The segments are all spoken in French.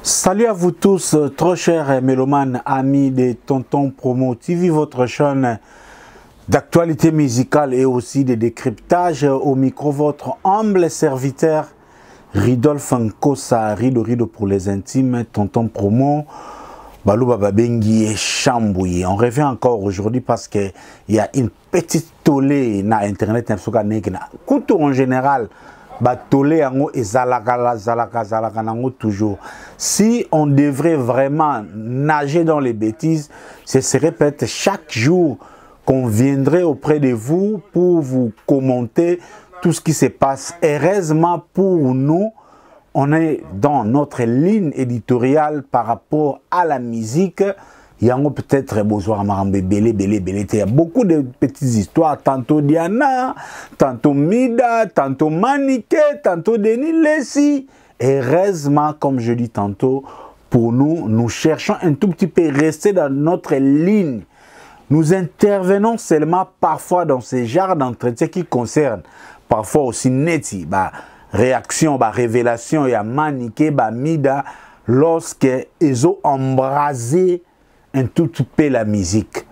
Salut à vous tous, trop chers mélomanes, amis de Tonton Promo TV, votre chaîne d'actualité musicale et aussi de décryptage. Au micro, votre humble serviteur, Ridolphe Nkosa, Rido pour les intimes, Tonton Promo, Balou Babengi et Chambouille. On revient encore aujourd'hui parce qu'il y a une petite tollée na Internet, en général. Toujours. Si on devrait vraiment nager dans les bêtises, ce serait peut-être chaque jour qu'on viendrait auprès de vous pour vous commenter tout ce qui se passe. Heureusement pour nous, on est dans notre ligne éditoriale par rapport à la musique. Il y a peut-être besoin il y a beaucoup de petites histoires, tantôt Diana, tantôt Mida, tantôt Maniké, tantôt Denis Lessi. Heureusement, comme je dis tantôt, pour nous, nous cherchons un tout petit peu rester dans notre ligne. Nous intervenons seulement parfois dans ces genres d'entretien qui concernent parfois aussi Neti, réaction, révélation, il y a Maniké, Mida, lorsque ils ont embrasé un tout petit peu la musique.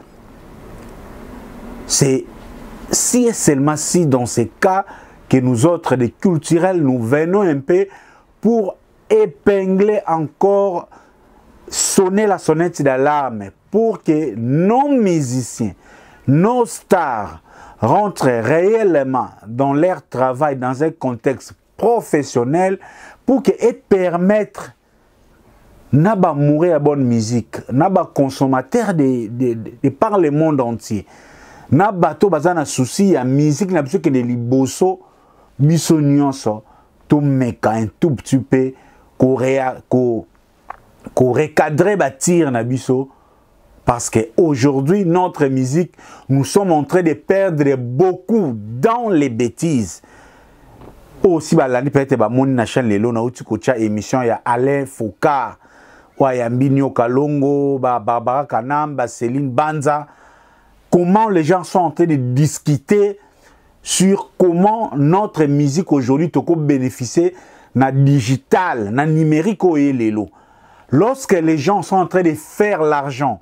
C'est si et seulement si dans ces cas que nous autres, des culturels, nous venons un peu pour épingler encore, sonner la sonnette d'alarme pour que nos musiciens, nos stars rentrent réellement dans leur travail dans un contexte professionnel pour qu'ils permettent Naba mourir à bonne musique, Naba consommateur de par le monde entier. Naba to bazana souci à musique n'a besoin que de liboso, bisonionso, to meka un tout petit peu, ko recadrer bâtir na biso, parce que aujourd'hui notre musique, nous sommes en train de perdre beaucoup dans les bêtises. Aussi l'année peut-être mon na chaîne lelo na uti kocha émission ya Alain Foucault. Mbinyo Kalongo, Barbara Kanam, Céline Banza. Comment les gens sont en train de discuter sur comment notre musique aujourd'hui peut bénéficier na digital, na numérique et lelo. Lorsque les gens sont en train de faire l'argent,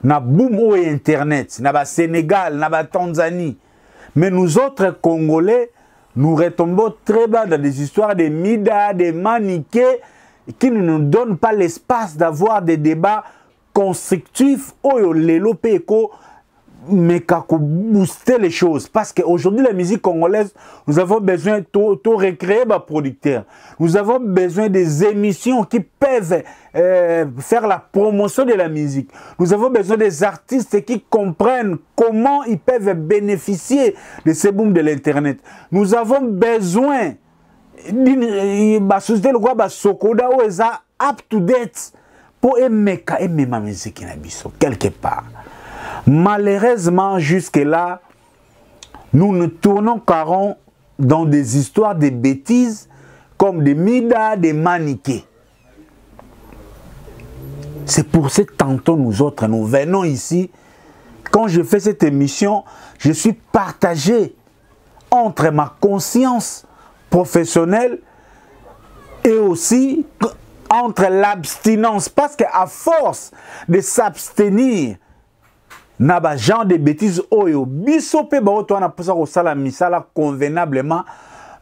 na boom ou internet, na Sénégal, na Tanzanie, mais nous autres Congolais, nous retombons très bas dans des histoires de Mida, de Maniké, qui ne nous donne pas l'espace d'avoir des débats constructifs mais pour booster les choses. Parce qu'aujourd'hui, la musique congolaise, nous avons besoin de recréer les producteurs. Nous avons besoin des émissions qui peuvent faire la promotion de la musique. Nous avons besoin des artistes qui comprennent comment ils peuvent bénéficier de ces booms de l'Internet. Nous avons besoin société sokoda ou eza up to date pour aimer ma musique na biso quelque part. Malheureusement jusque là nous nous tournons caron dans des histoires de bêtises comme des Mida, des Maniké. C'est pour ce tantôt nous autres nous venons ici. Quand je fais cette émission, je suis partagé entre ma conscience professionnel et aussi entre l'abstinence, parce qu'à force de s'abstenir na ba genre de bêtises oyo bisope ba oto na posa ko sala misala convenablement,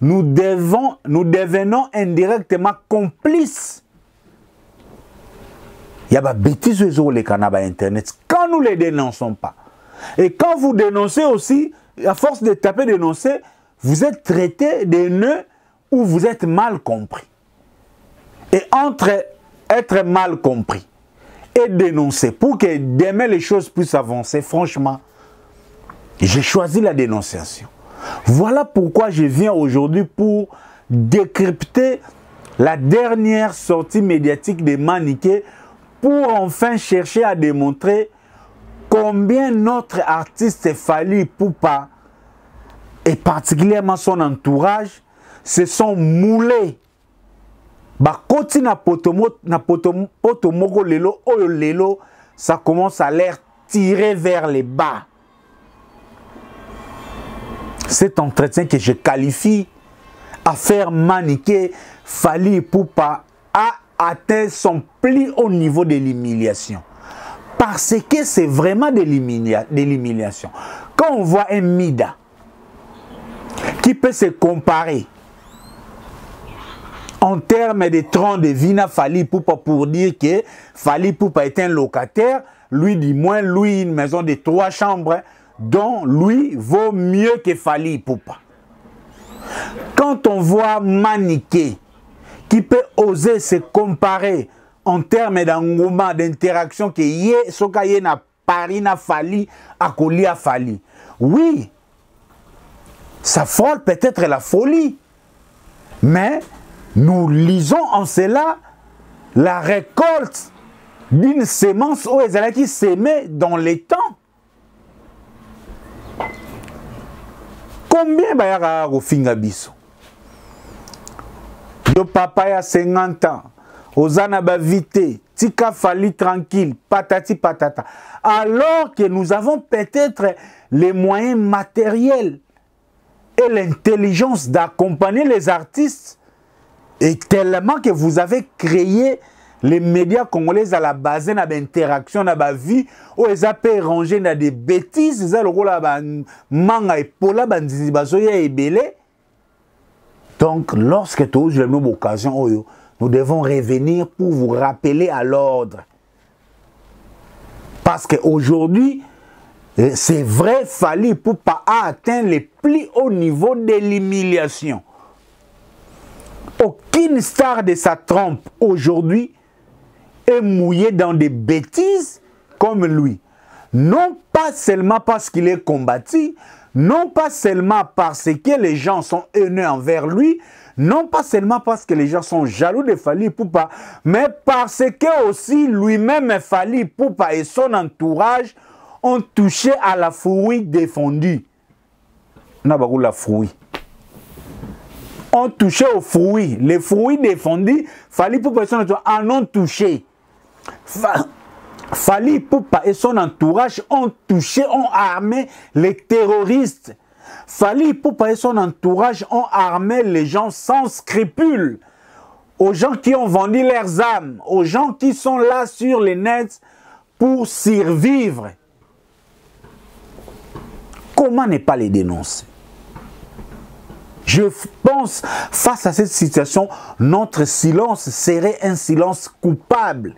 nous devenons indirectement complices. Il y a ba bêtises oyo les canaba internet quand nous les dénonçons pas. Et quand vous dénoncez aussi, à force de taper dénoncer, vous êtes traité de nœuds ou vous êtes mal compris. Et entre être mal compris et dénoncer, pour que demain les choses puissent avancer, franchement, j'ai choisi la dénonciation. Voilà pourquoi je viens aujourd'hui pour décrypter la dernière sortie médiatique de Maniké pour enfin chercher à démontrer combien notre artiste Fally Ipupa et particulièrement son entourage se sont moulés. Bakoti na potomoko lelo, oyo lelo, ça commence à l'air tirer vers les bas. Cet entretien que je qualifie affaire Maniké, Fally Ipupa a atteint son plus haut niveau de l'humiliation. Parce que c'est vraiment de l'humiliation. Quand on voit un Mida qui peut se comparer en termes de tronc de vie à Fally Ipupa pour dire que Fally Ipupa est un locataire, lui du moins, lui une maison de 3 chambres, dont lui vaut mieux que Fally Ipupa. Quand on voit Maniké qui peut oser se comparer en termes d'engouement, d'interaction que yé soka yé na Paris na Fally à Koli à Fally. Oui, ça frôle peut-être la folie, mais nous lisons en cela la récolte d'une sémence où elle qui s'aimait dans les temps. Combien bayaka kofinga biso? Yo papa ya 50 ans, Ozana ba vite, tika Fally tranquille, patati patata. Alors que nous avons peut-être les moyens matériels et l'intelligence d'accompagner les artistes, et tellement que vous avez créé les médias congolais à la base d'interaction dans la vie, où ils ont rangé dans des bêtises, ils ont manga et pola, donc, lorsque tu as une occasion, nous devons revenir pour vous rappeler à l'ordre. Parce qu'aujourd'hui, c'est vrai, Fally Ipupa a atteint les plus hauts niveaux de l'humiliation. Aucune star de sa trompe aujourd'hui est mouillée dans des bêtises comme lui. Non pas seulement parce qu'il est combattu, non pas seulement parce que les gens sont haineux envers lui, non pas seulement parce que les gens sont jaloux de Fally Ipupa, mais parce que aussi lui-même Fally Ipupa et son entourage ont touché à la fruit défendue. On a beaucoup la fruit. On touché aux fruits. Les fruits défendus, Fally Ipupa et son entourage en ont touché. Fally Ipupa et son entourage ont touché, ont armé les terroristes. Fally Ipupa et son entourage ont armé les gens sans scrupules. Aux gens qui ont vendu leurs âmes, aux gens qui sont là sur les nets pour survivre. Comment ne pas les dénoncer? Je pense, face à cette situation, notre silence serait un silence coupable.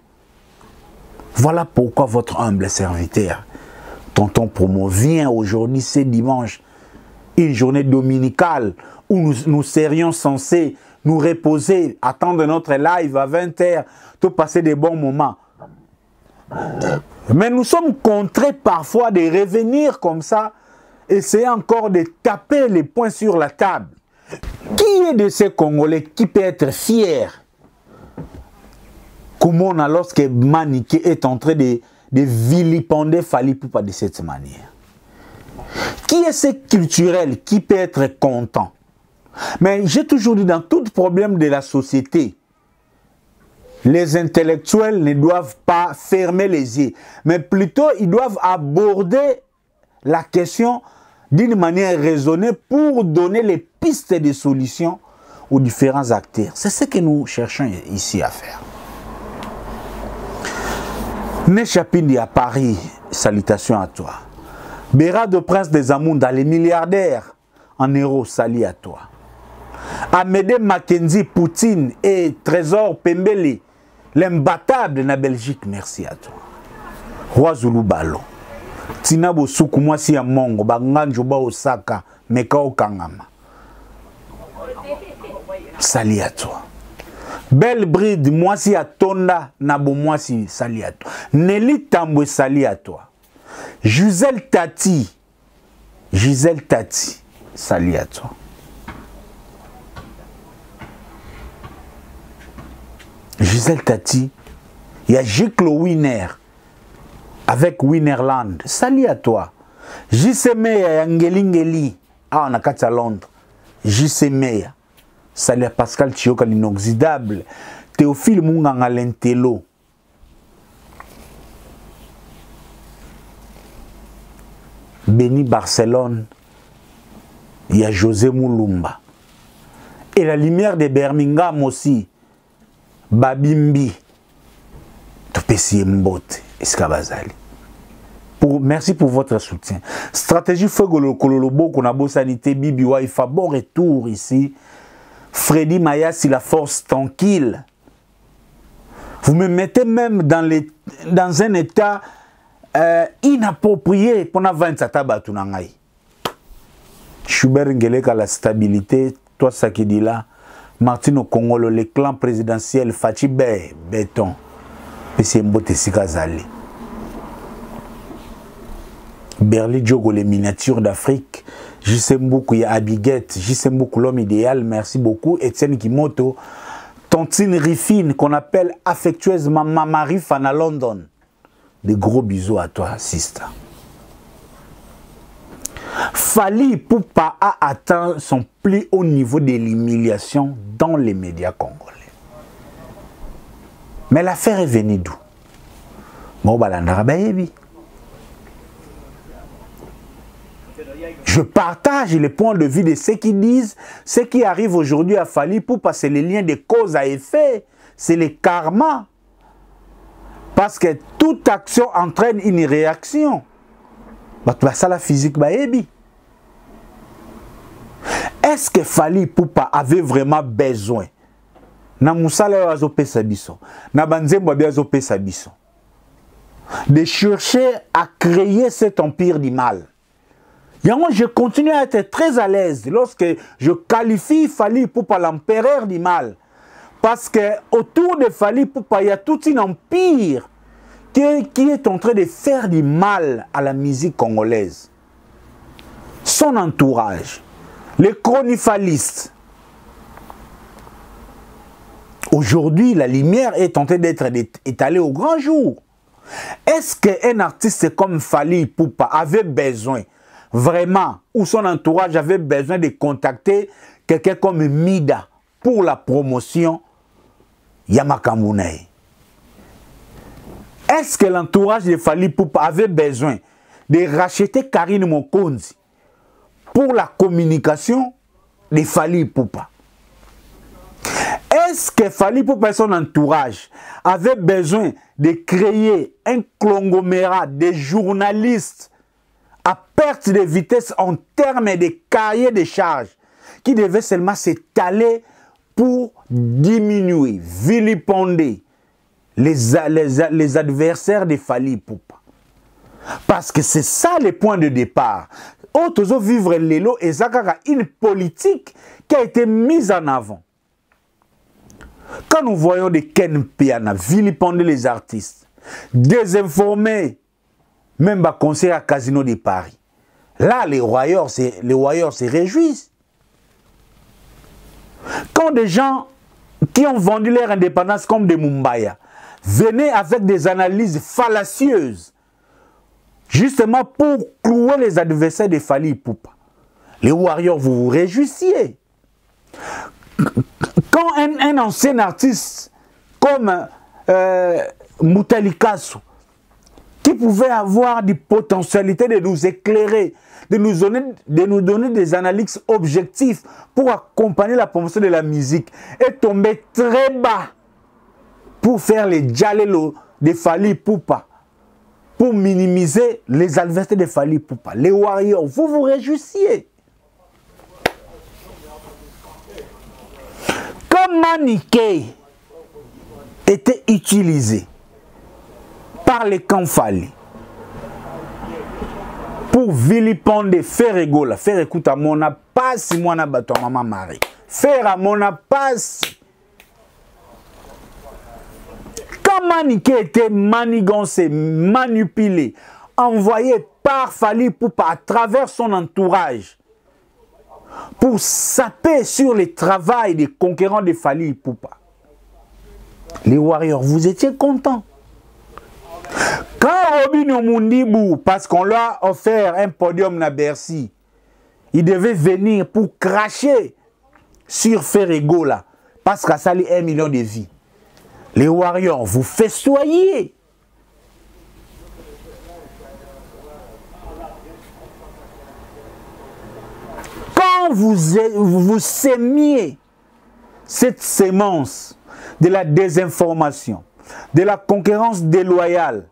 Voilà pourquoi votre humble serviteur, Tonton Promo, vient aujourd'hui, c'est dimanche, une journée dominicale où nous serions censés nous reposer, attendre notre live à 20 h, tout passer des bons moments. Mais nous sommes contraints parfois de revenir comme ça, essayer encore de taper les poings sur la table. Qui est de ces Congolais qui peut être fier? Comment on a lorsque Maniké est en train de vilipender Fally Ipupa de cette manière? Qui est ce culturel qui peut être content? Mais j'ai toujours dit, dans tout problème de la société, les intellectuels ne doivent pas fermer les yeux, mais plutôt ils doivent aborder la question d'une manière raisonnée pour donner les pistes de solutions aux différents acteurs. C'est ce que nous cherchons ici à faire. Nechapindi à Paris, salutations à toi. Bérard Prince des Amunda, les milliardaires en euros, salut à toi. Amédée Mackenzie, Poutine et Trésor Pembele, l'imbattable de la Belgique, merci à toi. Roi Zulu Balo, Tina Bosuku, moi si à Mongo, Banganjoba Osaka, Mekao Kangama. Salut à toi. Belle Bride, moi si à Tonda, Nabo moi si, salut à toi. Nelly Tambwe, salut à toi. Gisèle Tati, salut à toi. Gisèle Tati, il y a Jiklo Winner avec Winnerland, salut à toi. JC Meya, Ngelingeli, ah on a qu'à Londres. JC Meya, salut à Pascal Chioka, l'inoxydable. Théophile Munganga Lentelo. Béni Barcelone, il y a José Moulumba. Et la lumière de Birmingham aussi, babimbi topesi mbote eskabazali. Merci pour votre soutien. Stratégie Fegolo Kololobo qu'on a beau sanité Bibi Waifa, bon retour ici. Freddy Mayas, la force tranquille. Vous me mettez même dans un état inapproprié pour avoir un tatabatunangai. Schubert Ngeleka la stabilité, toi ça qui dit là. Martino Congolo, le clan présidentiel Fatibé, béton. Et c'est Mbote Sikazali. Berli Djogo, les miniatures d'Afrique. Jisembuku ya Abiguet, Jisembuku l'homme idéal, merci beaucoup. Etienne Kimoto, Tontine Riffine, qu'on appelle affectueusement Mama Riffan à London. Des gros bisous à toi, sister. Fally Ipupa a atteint son plus haut niveau de l'humiliation dans les médias congolais. Mais l'affaire est venue d'où? Je partage les points de vue de ceux qui disent ce qui arrive aujourd'hui à Fally Ipupa, c'est les liens de cause à effet, c'est le karma. Parce que toute action entraîne une réaction. Ça la physique baebi. Est-ce que Fally Ipupa avait vraiment besoin na musala azope sabiso, na banzembo azope sabiso, de chercher à créer cet empire du mal? Moi, je continue à être très à l'aise lorsque je qualifie Fally Ipupa l'empereur du mal. Parce que autour de Fally Ipupa, il y a tout un empire qui est en train de faire du mal à la musique congolaise. Son entourage, les chronifalistes. Aujourd'hui, la lumière est en train d'être étalée au grand jour. Est-ce qu'un artiste comme Fally Ipupa avait besoin vraiment, ou son entourage avait besoin de contacter quelqu'un comme Mida pour la promotion Yamakamune? Est-ce que l'entourage de Fally Ipupa avait besoin de racheter Karine Mokonzi pour la communication de Fally Ipupa? Est-ce que Fally Ipupa et son entourage avaient besoin de créer un conglomérat de journalistes à perte de vitesse en termes de cahiers de charges qui devaient seulement s'étaler pour diminuer, vilipender les adversaires de Fally Ipupa? Parce que c'est ça le point de départ. Autres vivre l'élo et Zakara, une politique qui a été mise en avant. Quand nous voyons des Ken Piana vilipender les artistes, désinformer même le conseil à Casino de Paris, là les Warriors se réjouissent. Quand des gens qui ont vendu leur indépendance comme des Mumbaya venaient avec des analyses fallacieuses, justement pour clouer les adversaires de Fally Ipupa, les Warriors, vous vous réjouissiez. Quand un ancien artiste comme Moutalikasu, qui pouvait avoir des potentialités de nous éclairer, de nous donner des analyses objectives pour accompagner la promotion de la musique, est tombé très bas pour faire les djalelo de Fally Ipupa, pour minimiser les adversaires de Fally Ipupa. Les Warriors, vous vous réjouissiez. Comme Maniké était utilisé par les camps Fally pour vilipender, faire égola, faire écoute à mon passe, moi na bato maman Marie, faire à mon passe. Quand Maniké était manigancé, manipulé, envoyé par Fally Ipupa à travers son entourage pour saper sur le travail des conquérants de Fally Ipupa, les Warriors, vous étiez contents. Quand Robin Mundibou, parce qu'on lui a offert un podium à Bercy, il devait venir pour cracher sur Ferrego là, parce qu'à ça, 1 million de vies. Les Warriors, vous festoyez. Quand vous sémiez cette sémence de la désinformation, de la concurrence déloyale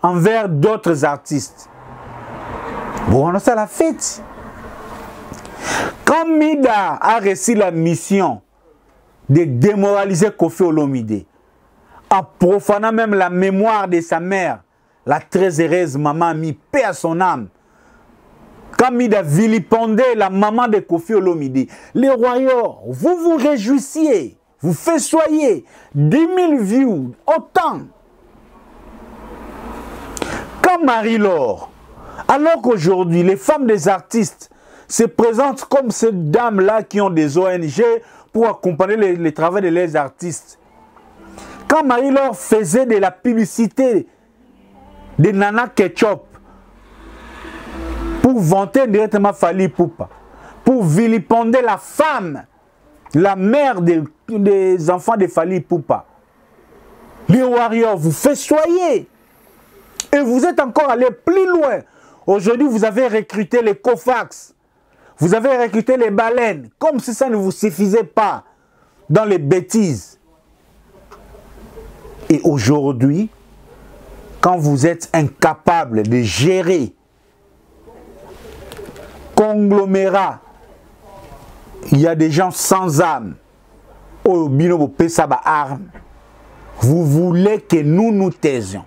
envers d'autres artistes. Bon, on a ça la fête. Quand Mida a réussi la mission de démoraliser Koffi Olomide, en profanant même la mémoire de sa mère, la très heureuse maman mis paix à son âme, quand Mida vilipendait la maman de Koffi Olomide, les royaumes, vous vous réjouissiez, vous festoyiez, 10 000 views, autant. Quand Marie-Laure, alors qu'aujourd'hui, les femmes des artistes se présentent comme ces dames-là qui ont des ONG pour accompagner les travaux de leurs artistes. Quand Marie-Laure faisait de la publicité de Nana Ketchup pour vanter directement Fally Ipupa, pour vilipender la femme, la mère des enfants de Fally Ipupa, les warriors, vous festoyez. Et vous êtes encore allé plus loin. Aujourd'hui, vous avez recruté les Kofax. Vous avez recruté les baleines. Comme si ça ne vous suffisait pas dans les bêtises. Et aujourd'hui, quand vous êtes incapable de gérer conglomérat, il y a des gens sans âme. Au binobo pesaba arme. Vous voulez que nous nous taisions.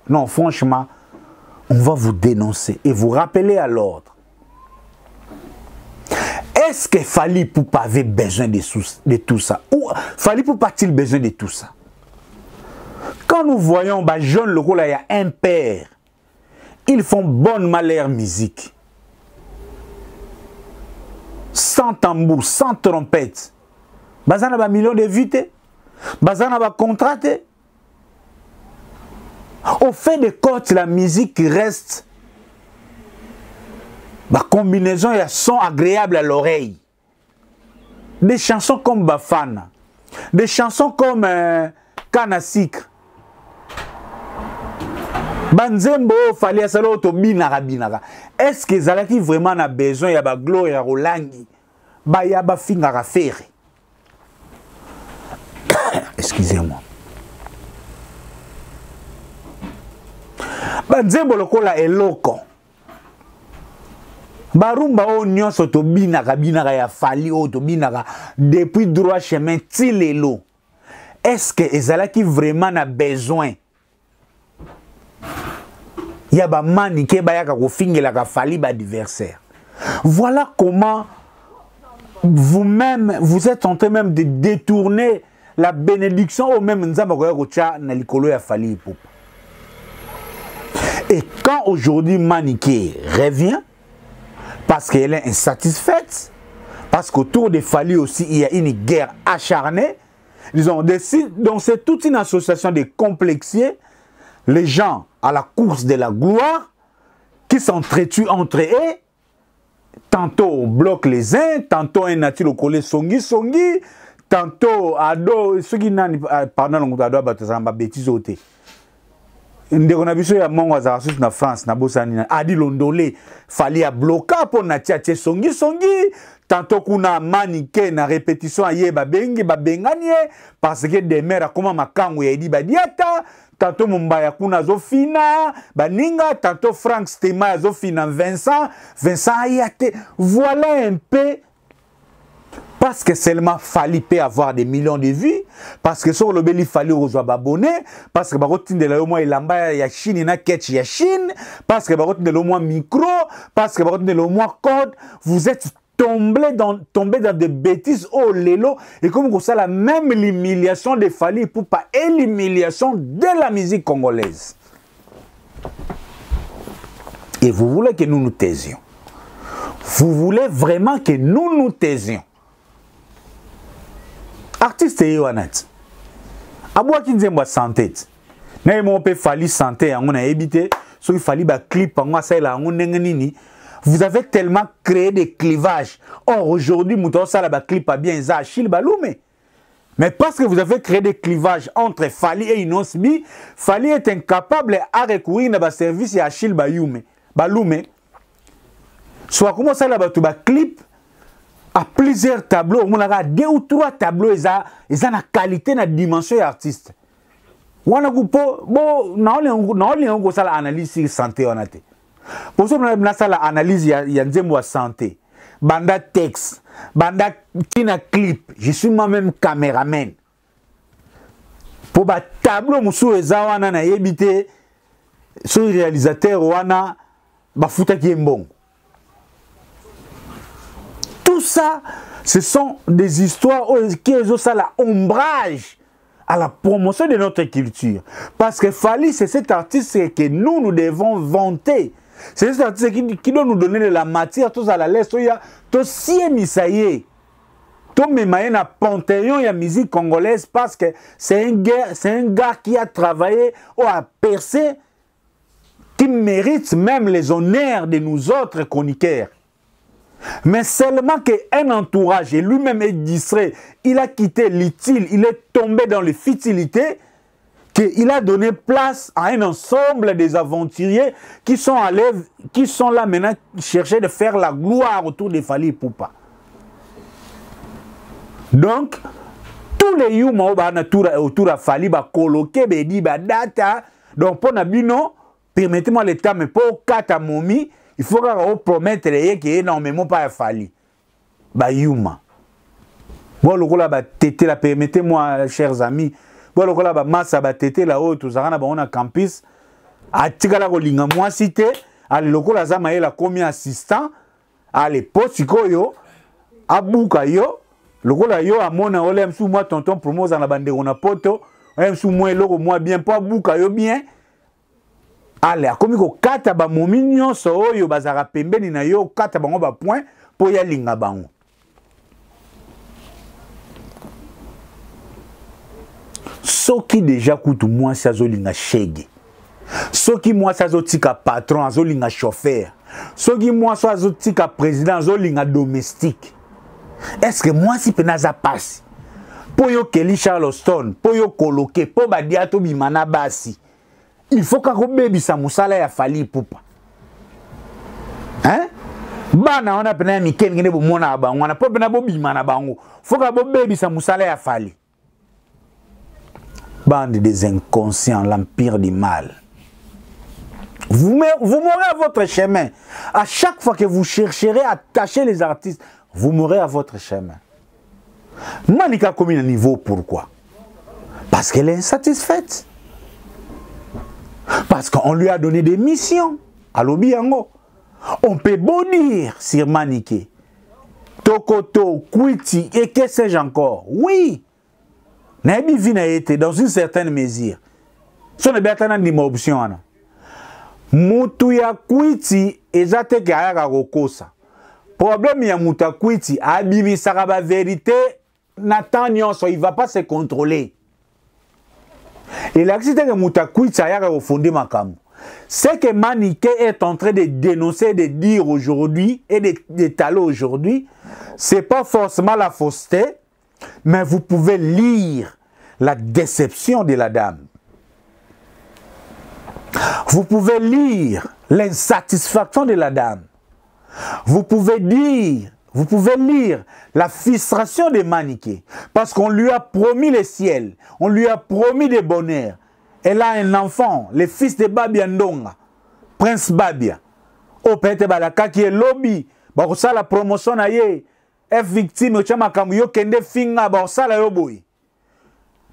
Non, franchement, on va vous dénoncer et vous rappeler à l'ordre. Est-ce que Fally Ipupa avait besoin de tout ça? Ou Fally Ipupa a-t-il besoin de tout ça? Quand nous voyons jeune loco là, il y a un père, ils font bonne malheur musique. Sans tambour, sans trompette. Bazana ba millions de vues, bazana ba contraté. Au fait de compte, la musique reste la combinaison et un son agréable à l'oreille. Des chansons comme Bafana, des chansons comme Kanasik, Banzembo, Fally Asalo, Binara Binara. Est-ce que Zalaki vraiment a besoin de gloire à Rolangi? Bayaba Fingara Ferre. Excusez-moi. Banzembo lokola eloko. Barumba o nyonso to binaka ya Fally o to binaka depuis droit chemin tilelo. Est-ce que ezalaki vraiment a besoin? Ya ba manike ba yaka ko fingela ka Fally ba adversaire. Voilà comment vous-même vous êtes en train même de détourner la bénédiction au même nzamba ko ya ko tia na likolo ya Fally Ipupa. Et quand aujourd'hui Maniké revient, parce qu'elle est insatisfaite, parce qu'autour de Fally aussi, il y a une guerre acharnée, ils ont décidé, donc c'est toute une association de complexiers, les gens à la course de la gloire, qui s'entretuent entre eux, tantôt on bloque les uns, tantôt un natil au collé songi, tantôt ado, ceux qui n'ont pas, pardon, on doit battre bêtise au thé. Ndeko na biso ya mongo za sous na France na bosani adi londolé Fally a bloqué pour na tia songi tantôt kuna Maniké na répétition aye ba benganie parce que des mères comment makango ya di ba diata tantôt Mumbaya kuna zo fina baninga tantôt Frank Stema zo fina Vincent ayate. Voilà un peu. Parce que seulement Fally peut avoir des millions de vues, parce que sur le beli Fally reçoit abonnés, parce que barotin de la moins lamba ya Chine na ketch ya Chine, parce que barotin de la moins micro, parce que barotin de la moins code, vous êtes tombé dans des bêtises au lélo et comme ça la même l'humiliation de Fally Ipupa et l'humiliation de la musique congolaise. Et vous voulez que nous nous taisions. Vous voulez vraiment que nous nous taisions. Artiste yoanat abwa kinzemba santé na yemo pe Fally santé yango na ebité so il Fally ba clip yango ça la yango ndenge nini. Vous avez tellement créé des clivages. Or aujourd'hui muto ça la ba clip a bien za Achille Balume. Mais parce que vous avez créé des clivages entre Fally et Inosbi, Fally est incapable à recourir à ba service à Achille Balume. Soit comment ça la ba to ba clip à plusieurs tableaux, on a 2 ou 3 tableaux, ils ont la qualité, la dimension artiste. On a analyse sur santé. Pour ça, on a l'analyse, il y a une santé. Banda texte, banda tina clip, je suis moi-même caméraman. Pour le tableau, Moussou et Zawana na yébité, sur le réalisateur, Wana, Bafuta qui est bon. Tout ça, ce sont des histoires qui ont ça ombrage à la promotion de notre culture. Parce que Fally, c'est cet artiste que nous devons vanter. C'est cet artiste qui doit nous donner de la matière, tous à la laisse, tous si émissaillés. Tout même na panthéon la musique congolaise parce que c'est un gars qui a travaillé ou a percé, qui mérite même les honneurs de nous autres chroniqueurs. Mais seulement qu'un entourage, et lui-même est distrait, il a quitté l'utile, il est tombé dans les futilités, qu'il a donné place à un ensemble des aventuriers qui sont là maintenant, qui cherchaient de faire la gloire autour de Fally Ipupa. Donc, tous les yuma autour de Fally ba coloquer, di ba data. Donc, pour Nabino, permettez-moi l'état, mais pour Kata Momi, il faut promettre qu'il y ait énormément pas Fally. Ba yuma. Bon, le là ba tété la permettez-moi, chers amis. Bon, le là ba massa ba tété là-haut, tout ça, on a campus. A tigala kolinga moi cité, à l'okola zama la commis assistant, à l'époque, yo, à Bouka yo. Lokola yo amona ole msu moi tonton promose na bande on a poto msu moi loko moi bien pas buka yo bien ale akomi ko kata ba momi nyonso oyo bazara pembeni na yo kata bango ba point po ya linga bango soki déjà kutu moi sa zo linga shege soki moi sa zo tika patron zo linga chauffeur soki moi sa zo tika président zo linga domestique. Est-ce que moi si penaza passe pour yo Kelly Charleston pour yo coloquer pour badiato bimana basi il faut que baby sa musala ya Fally Ipupa hein bana on a pena mi ken ngene bo mona bango na po pena bo bimana bango faut que bo baby sa musala ya Fally bande des inconscients l'empire du mal. Vous mourrez à votre chemin à chaque fois que vous chercherez à cacher les artistes. Vous mourrez à votre chemin. Manika a commis un niveau, pourquoi? Parce qu'elle est insatisfaite. Parce qu'on lui a donné des missions. À l'Obiango. On peut beau dire sur Maniké, Tokoto, Kwiti et que sais-je encore. Oui. Nabi Vina été dans une certaine mesure. Ce n'est pas une option. Mutuya Kwiti et Zate Gaya Rokosa. Problème ya mutakwiti abimi saraba vérité Nathan Nyonso il va pas se contrôler. Et l'accident que mutakwiti ayaka au fondé makamu. Ce que Maniké est en train de dénoncer, de dire aujourd'hui et d'étaler aujourd'hui, c'est pas forcément la fausseté, mais vous pouvez lire la déception de la dame. Vous pouvez lire l'insatisfaction de la dame. Vous pouvez lire la frustration de Maniké. Parce qu'on lui a promis le ciel. On lui a promis des bonheurs. Elle a un enfant, le fils de Babia Ndonga, Prince Babia. Au Pete Balaka qui est lobby. Barossa la promotion na ye. Est victime, yo kende finga, barossa la yoboy.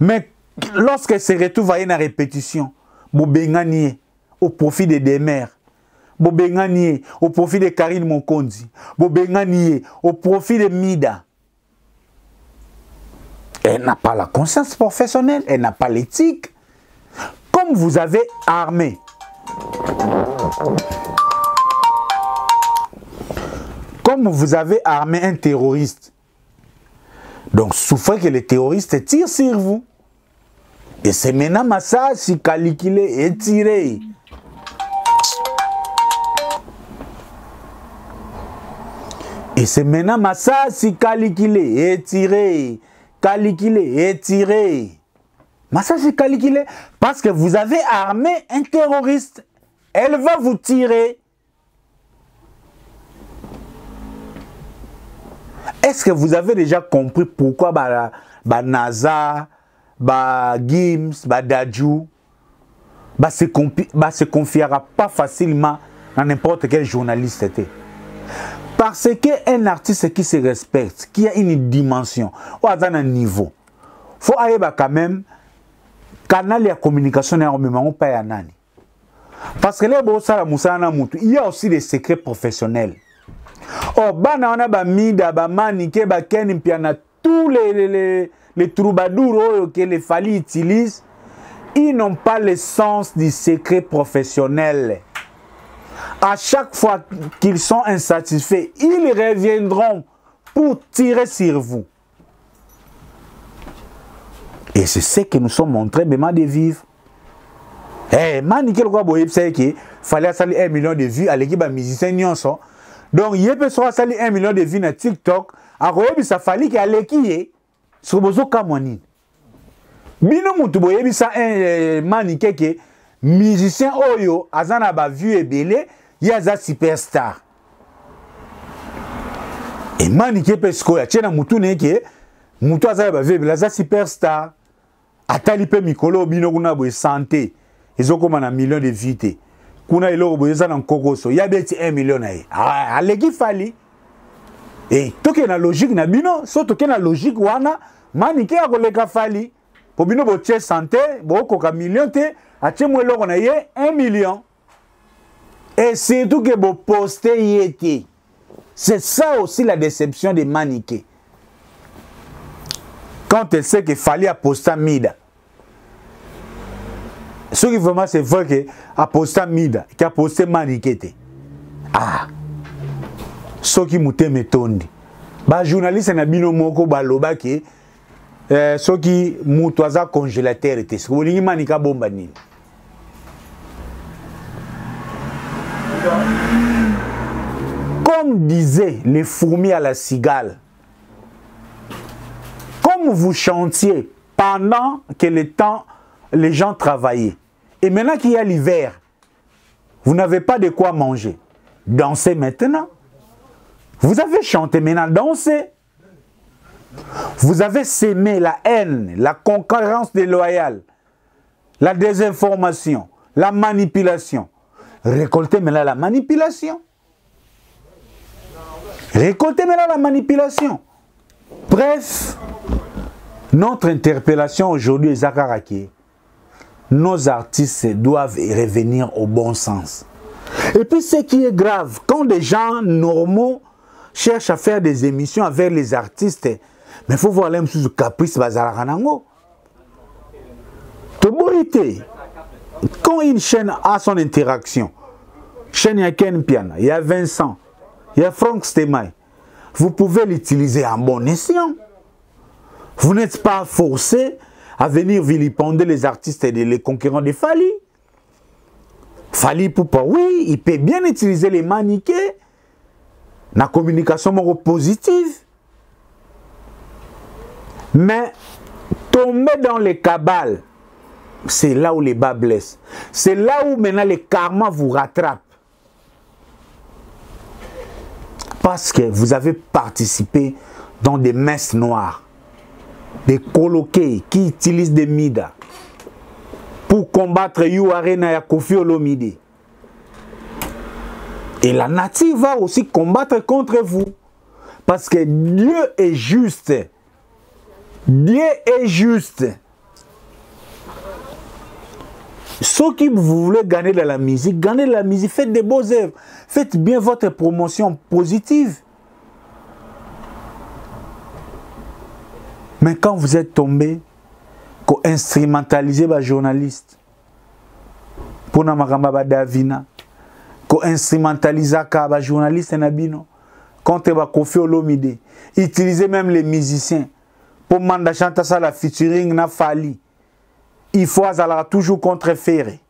Mais lorsqu'elle se retrouve à une répétition, Bobenganie, au profit des démères. Bobenganie au profit de Karine Mokondi. Bobenganie au profit de Mida. Elle n'a pas la conscience professionnelle, elle n'a pas l'éthique. Comme vous avez armé. Comme vous avez armé un terroriste. Donc souffrez que les terroristes tirent sur vous. Et c'est maintenant ça, si calculé et tiré. Et c'est maintenant Massa si calculé et tiré. Calculé et tiré. Massa si calculé. Parce que vous avez armé un terroriste. Elle va vous tirer. Est-ce que vous avez déjà compris pourquoi NASA, Gims, Dadju se confiera pas facilement à n'importe quel journaliste était? Parce qu'un artiste qui se respecte, qui a une dimension, ou à un niveau, il faut aller quand même canal de communication et au pas à nani. Parce que il y a aussi des secrets professionnels. Oh, bana on a ba mida, ba manike, ba ken, tous les troubadours que les Fally utilisent, ils n'ont pas le sens du secret professionnel. À chaque fois qu'ils sont insatisfaits, ils reviendront pour tirer sur vous. Et c'est ce que nous sommes montrés de vivre. Eh, manike le quoi boye c'est que fallait salir 1 million de vues à l'équipe de musiciens nyonso. Donc il peut soit salir 1 million de vues sur TikTok, à quoi ça fallait qu'il allait qui sur bozo kamoni. Bino mutu boye ça un manike que musicien oyo azana ba vue et belé, il y a za superstar. Et manike pesko ya tena mutu neke mutu azana ba vue belé za superstar. Atali pe mikolo bino kuna boye santé. Ils ont comme un million de vues. Kuna ilo boye za na kokoso, ya beti 1 million na ye. Ah, aleki Fally. Et toke na logique na bino, so toke na logique wana, manike ya koleka Fally. Po bino bo tche santé, bo koka million te, atche mwe loko na ye 1 million. Et surtout que bo poste yete. C'est ça aussi la déception de Manike. Quand elle sait que Fally a posté Mida. Ce qui vraiment c'est vrai que a posté Mida, qui a posté Manike. Ah. Ce qui m'a métonné. Ba journaliste na bino moko baloba ke ce qui mutwaza congélateur était. Ce que Manika bomba nini. Comme disaient les fourmis à la cigale, comme vous chantiez pendant que les gens travaillaient, et maintenant qu'il y a l'hiver, vous n'avez pas de quoi manger, dansez maintenant. Vous avez chanté, maintenant dansez. Vous avez sémé la haine, la concurrence déloyale, la désinformation, la manipulation. Récoltez maintenant la manipulation. Récoltez maintenant la manipulation. Bref, notre interpellation aujourd'hui est Zakaraki. Nos artistes doivent revenir au bon sens. Et puis ce qui est grave, quand des gens normaux cherchent à faire des émissions avec les artistes, mais il faut voir les sous caprice bazarakanango. Toborité. Quand une chaîne a son interaction, chaîne ya Ken Piana, il y a Vincent, il y a Franck Stemay, vous pouvez l'utiliser en bon escient. Vous n'êtes pas forcé à venir vilipender les artistes et les concurrents de Fally. Fally Poupa, oui, il peut bien utiliser les maniqués. La communication positive. Mais tomber dans les cabales, c'est là où les bas blessent. C'est là où maintenant les karma vous rattrapent. Parce que vous avez participé dans des messes noires, des coloqués qui utilisent des midas pour combattre Youarena et Kofi Olomide. Et la nature va aussi combattre contre vous. Parce que Dieu est juste. Dieu est juste. Ceux qui vous voulez gagner de la musique, gagnez de la musique, faites des beaux œuvres. Faites bien votre promotion positive. Mais quand vous êtes tombé, qu'on instrumentalisez les journalistes, pour Namakamba Davina, qu'on instrumentalisez les journalistes Nabino, contre Kofi Olomide, utilisez même les musiciens pour manda chanter ça la featuring na Fally. Il faut toujours contreferrer.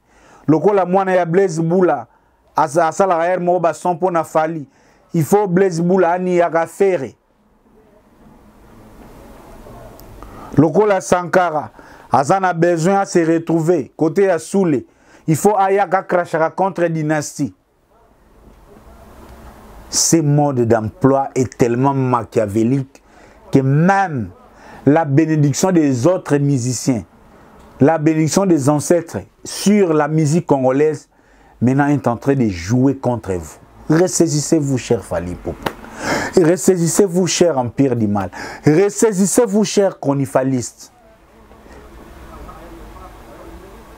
Le coup la moine ya Blaise Boula, à ça la air mo ba son pour na Fally. Il faut Blaise Boula ani ya faire. Le coup la Sankara, Azan a besoin de se retrouver côté à Soule. Il faut ayaka crachara contre dynastie. ce mode d'emploi est tellement machiavélique que même la bénédiction des autres musiciens, la bénédiction des ancêtres sur la musique congolaise, maintenant est en train de jouer contre vous. Ressaisissez-vous, cher Fally Ipupa. Ressaisissez-vous, cher Empire du Mal. Ressaisissez-vous, cher chronifalistes.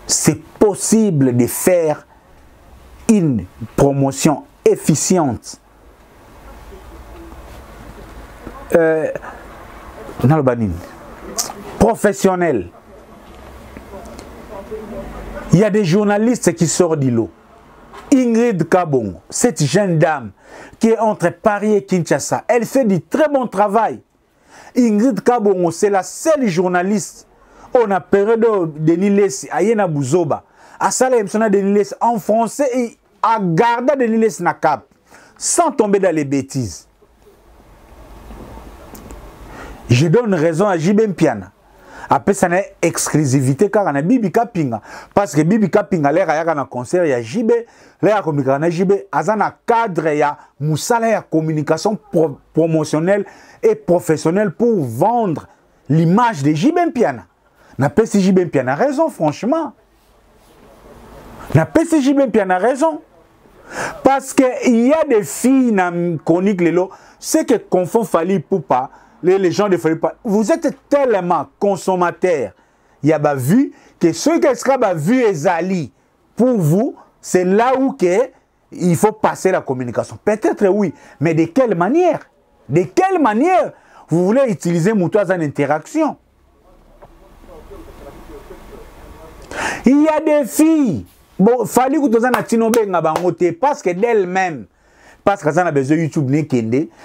C'est possible de faire une promotion efficiente. Professionnelle. Il y a des journalistes qui sortent du lot. Ingrid Kabongo, cette jeune dame qui est entre Paris et Kinshasa, elle fait du très bon travail. Ingrid Kabongo, c'est la seule journaliste. On a période de Denis Lessi, à Yena Bouzoba, à Salem Sona Denis Lessi, en français et à Garda Denis Lessi na Cap, sans tomber dans les bêtises. Je donne raison à Jibem Piana. Après, ça n'a exclusivité car on a Bibi Kapinga. Parce que Bibi Kapinga, l'air à un concert, il y a Jibé, l'air à communication, Jibé, à un cadre, il y a Moussala, il y a communication promotionnelle et professionnelle pour vendre l'image de Jibem Piana. N'a pas si Jibem Piana a raison, franchement. N'a pas si Jibem Piana a raison. Parce qu'il y a des filles dans chronique Lelo, c'est que confond Fally Ipupa. Les gens de Fally Ipupa, vous êtes tellement consommateurs. Il y a vu que ceux qui sont vu Ezali, pour vous, c'est là où il faut passer la communication. Peut-être oui, mais de quelle manière? De quelle manière vous voulez utiliser Moutoise en interaction? Il y a des filles. Bon, Fally Ipupa parce que d'elle-même. Parce que ça a besoin de YouTube,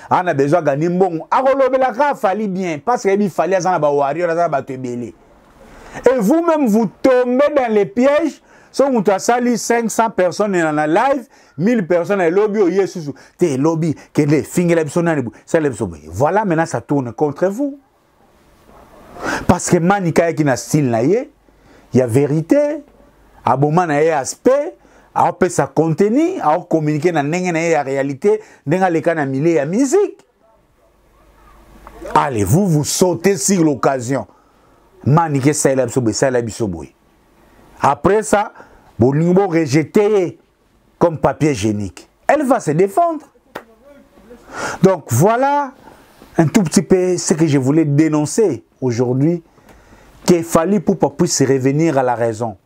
on a besoin de gagner bon. Il fallait bien. Parce qu'il fallait et vous-même, vous tombez dans les pièges. Si vous avez 500 personnes dans la live, 1000 personnes dans le lobby, voilà, maintenant ça tourne contre vous. Parce que Manika qui a style, il y a vérité, abonnement a aspect. On peut ça contenir, on communiquer dans la réalité, dans le milieu de la musique. Allez, vous sautez sur l'occasion. Maniquez ça, après ça, vous rejetez comme papier hygiénique. Elle va se défendre. Donc voilà un tout petit peu ce que je voulais dénoncer aujourd'hui, qu'il fallait pour qu'on puisse revenir à la raison.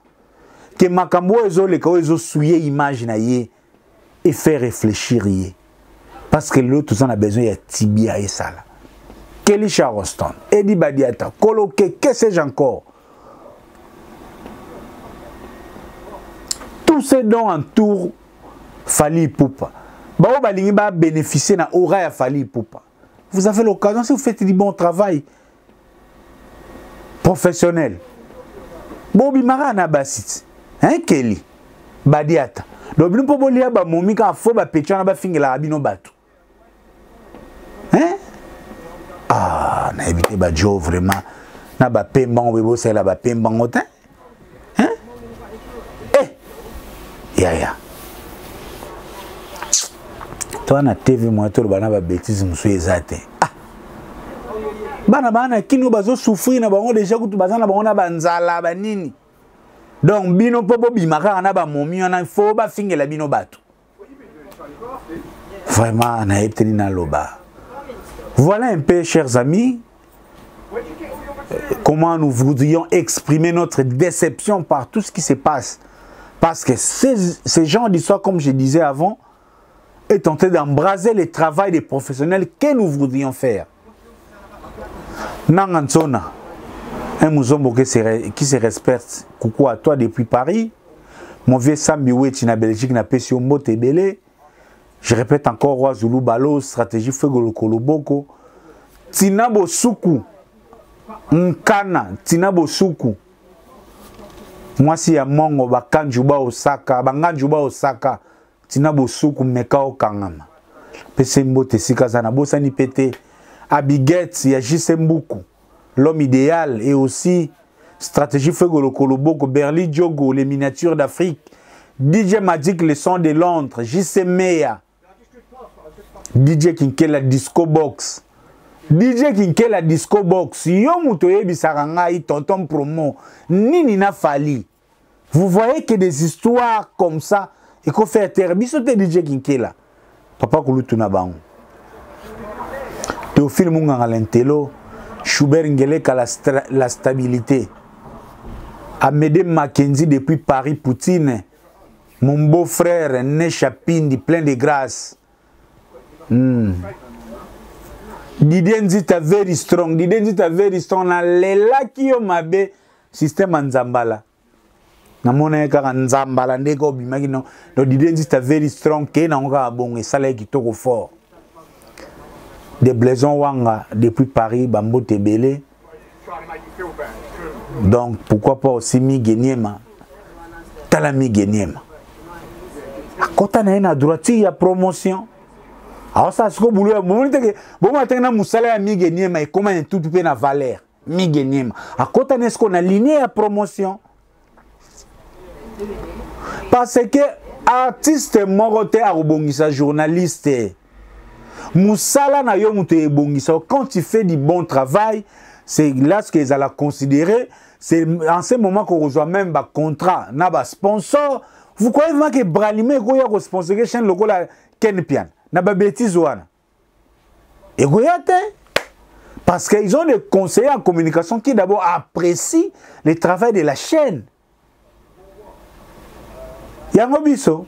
Que makambo ezo souiller image na ye et faire réfléchir ye. Parce que l'autre tout ça a besoin de tibia et ça là. Kelly Charleston, Eddie Badiata, Koloke, que sais-je encore. Tout ce dont entoure Fally Ipupa. Bao balingi ba bénéficier na aura ya Fally Ipupa. Vous avez l'occasion si vous faites du bon travail professionnel. Bobi Mara na basit. Hein, Kelly Badiata. Donc, nous pouvons lire que momi ka fo ba petcha na ba fingela abino batu. Hein? Ah, na évité ba jo vraiment. Na ba pemban webo c'est la ba pemban otin. Hein? Ya. Toi na TV moi to ba na ba bêtise musu ezate. Ah. Bana kinu bazo souffrir na bango déjà kutu bazana bango na banzala ba nini. Donc, bino popo bimaka na ba momi on a faut ba fingela bino batu. Vraiment na epteni na loba. Voilà un peu, chers amis, comment nous voudrions exprimer notre déception par tout ce qui se passe. Parce que ces genres d'histoires, comme je disais avant, est tenté d'embraser le travail des professionnels que nous voudrions faire. Nangansona. Un mouzombo qui se respecte, coucou à toi depuis Paris. Mon vieux Sambi Wechi na Belgique na Pesio Mote Belé. Je répète encore, Roi Zulu Balo, stratégie Fegolo Koloboko. Tinabo Soukou. Nkana, Tinabo Soukou. Moi, si ya Mongo, Bakanjuba Osaka, Banganjuba Osaka, Tinabo Soukou, Mekao Kangama. Pese Mbote Sikazana, Bosani Pete, Abiget, Yajisembuku. L'homme idéal et aussi stratégie Fegolo Koloboko, Berli Diogo, les miniatures d'Afrique, DJ Magic, les sons de Londres, JC Meya, DJ Kinkela Disco Box. DJ Kinkela Disco Box. Yo muto yebisaka ngai tonton promo. Nini na fali. Vous voyez que des histoires comme ça, il faut faire taire. Bisote DJ Kinkela. Papa Kouloutouna Bango. Théophile Munganga Lentelo. Schubert Ngeleka la stabilité. Amédée Mackenzie depuis Paris Poutine. Mon beau-frère Né Chapindi, plein de grâce. Didier Nzita very strong. Didier Nzita very strong. Na lela kiyo mabe système Nzambala. Na mona kaka Nzambala ndeko bimaki no. No Didier Nzita very strong. Ke na ngoka bonge sala kitoko fort. De Blaison Wanga depuis Paris Bambo Tebele. Donc pourquoi pas aussi Migueniema. Talami Geniema. Kota na ina droite ya promotion. Alors ça c'est boulot ya moment que bon matin na musala ya Migueniema et comment tout peu na valeur Migueniema. A kota na ce qu'on a ligne ya promotion. Parce que artiste morote a rebongisa journaliste. Musala na yo muto ebongisa quand tu fais du bon travail, c'est là ce qu'ils allaient considérer, c'est en ce moment qu'on reçoit même un contrat, na ba sponsor. Vous croyez vraiment que Bralimé goya ko sponsorer chaîne logo la Ken Pian na ba bêtise wana. Et goyate parce qu'ils ont des conseillers en communication qui d'abord apprécient le travail de la chaîne. Yango biso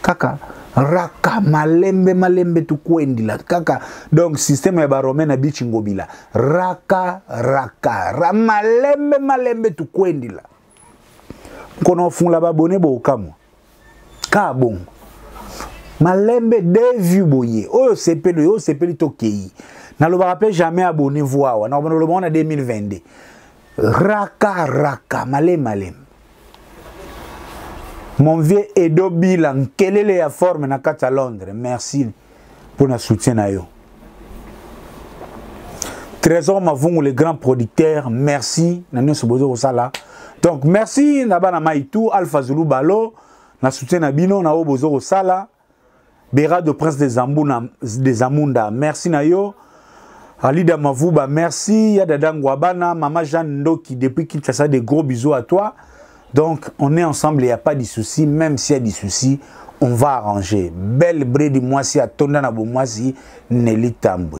kaka raka malembe tu kwendila kaka donc système ya baromé na bichingobila raka malembe tu kwendila kono fungla babone bo kamwa ka bon malembe de vues boye oyo sepeli tokei na lo rappelle jamais abonné voir na le monde en 2022 raka malem mon vieux Edo Bilan quelle est la forme na kata Londres merci pour notre soutien na yo Trésor Mavungu le grand producteur merci na nous bozo sala. Donc merci Nabana Maïtou, Alpha Zulu Balo, na soutien na bino na obozo sala. Bera de Prince des Amunda, merci na yo. Alida Mavouba, merci. Yadada Ngwabana, Maman Jeanne Ndoki, depuis Kinshasa, des gros bisous à toi. Donc on est ensemble, il n'y a pas de soucis, même s'il y a des soucis, on va arranger. Belle bré de moi si à Tonda na bo moi si Nelly Tambou.